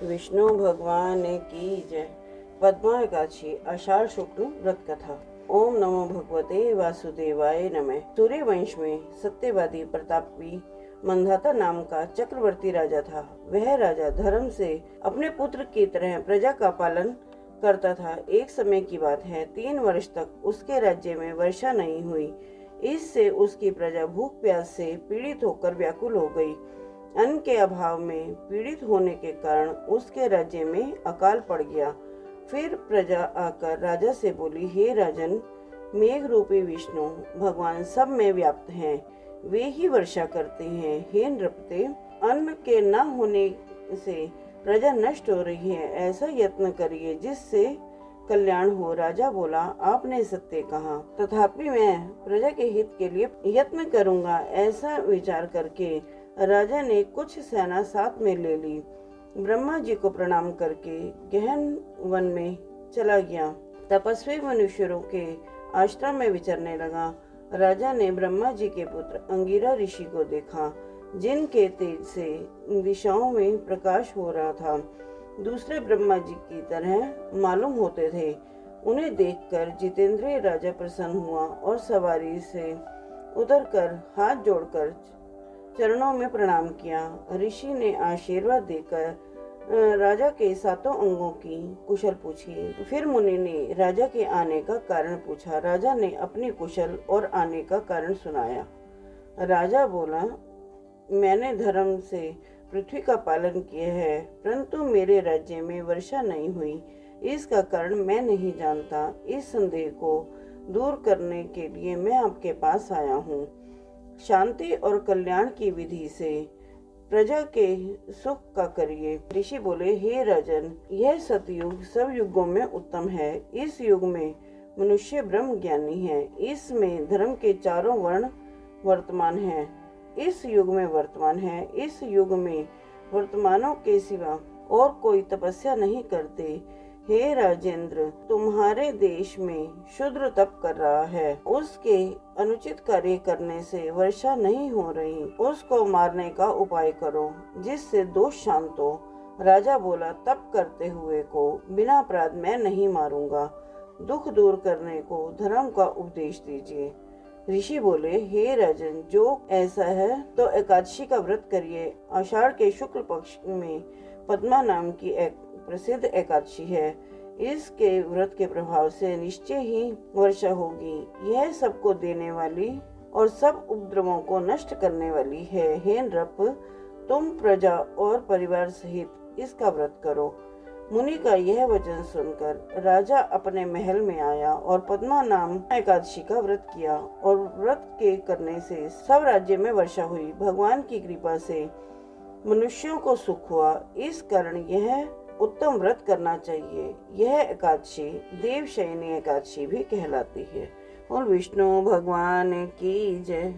विष्णु भगवान की जय। पद्मा एकादशी आषाढ़ शुक्ल व्रत कथा। ओम नमो भगवते वासुदेवाय नमः। सूर्य वंश में सत्यवादी प्रतापी मंधाता नाम का चक्रवर्ती राजा था। वह राजा धर्म से अपने पुत्र की तरह प्रजा का पालन करता था। एक समय की बात है, 3 वर्ष तक उसके राज्य में वर्षा नहीं हुई। इससे उसकी प्रजा भूख प्यास से पीड़ित होकर व्याकुल हो गई। अन्न के अभाव में पीड़ित होने के कारण उसके राज्य में अकाल पड़ गया। फिर प्रजा आकर राजा से बोली, हे राजन, मेघ रूपी विष्णु भगवान सब में व्याप्त हैं, वे ही वर्षा करते हैं। हे नृपते, अन्न के न होने से प्रजा नष्ट हो रही है, ऐसा यत्न करिए जिससे कल्याण हो। राजा बोला, आपने सत्य कहा, तथापि मैं प्रजा के हित के लिए यत्न करूंगा। ऐसा विचार करके राजा ने कुछ सेना साथ में ले ली। ब्रह्मा जी को प्रणाम करके गहन वन में चला गया। तपस्वी मनुष्यों के आश्रम में विचरने लगा। राजा ने ब्रह्मा जी के पुत्र अंगिरा ऋषि को देखा, जिनके तेज से दिशाओं में प्रकाश हो रहा था। दूसरे ब्रह्मा जी की तरह मालूम होते थे। उन्हें देखकर जितेंद्रिय राजा प्रसन्न हुआ और सवारी से उतरकर हाथ जोड़कर चरणों में प्रणाम किया। ऋषि ने आशीर्वाद देकर राजा के 7 अंगों की कुशल पूछी। फिर मुनि ने राजा के आने का कारण पूछा। राजा ने अपनी कुशल और आने का कारण सुनाया। राजा बोला, मैंने धर्म से पृथ्वी का पालन किया है, परंतु मेरे राज्य में वर्षा नहीं हुई। इसका कारण मैं नहीं जानता। इस संदेह को दूर करने के लिए मैं आपके पास आया हूँ। शांति और कल्याण की विधि से प्रजा के सुख का करिए। ऋषि बोले, हे राजन, यह सतयुग सब युगों में उत्तम है। इस युग में मनुष्य ब्रह्म ज्ञानी है। इसमें धर्म के चारों वर्ण वर्तमान हैं। इस युग में वर्तमान है। इस युग में वर्तमानों के सिवा और कोई तपस्या नहीं करते। हे राजेंद्र, तुम्हारे देश में शूद्र तप कर रहा है। उसके अनुचित कार्य करने से वर्षा नहीं हो रही। उसको मारने का उपाय करो, जिससे दोष शांत हो। राजा बोला, तप करते हुए को बिना अपराध मैं नहीं मारूंगा। दुख दूर करने को धर्म का उपदेश दीजिए। ऋषि बोले, हे राजन, जो ऐसा है तो एकादशी का व्रत करिए। आषाढ़ के शुक्ल पक्ष में पद्मा नाम की एक प्रसिद्ध एकादशी है। इसके व्रत के प्रभाव से निश्चय ही वर्षा होगी। यह सबको देने वाली और सब उपद्रवों को नष्ट करने वाली है। हे नृप, तुम प्रजा और परिवार सहित इसका व्रत करो। मुनि का यह वचन सुनकर राजा अपने महल में आया और पद्मा नाम एकादशी का व्रत किया, और व्रत के करने से सब राज्य में वर्षा हुई। भगवान की कृपा से मनुष्यों को सुख हुआ। इस कारण यह उत्तम व्रत करना चाहिए। यह एकादशी देवशयनी एकादशी भी कहलाती है। और विष्णु भगवान की जय।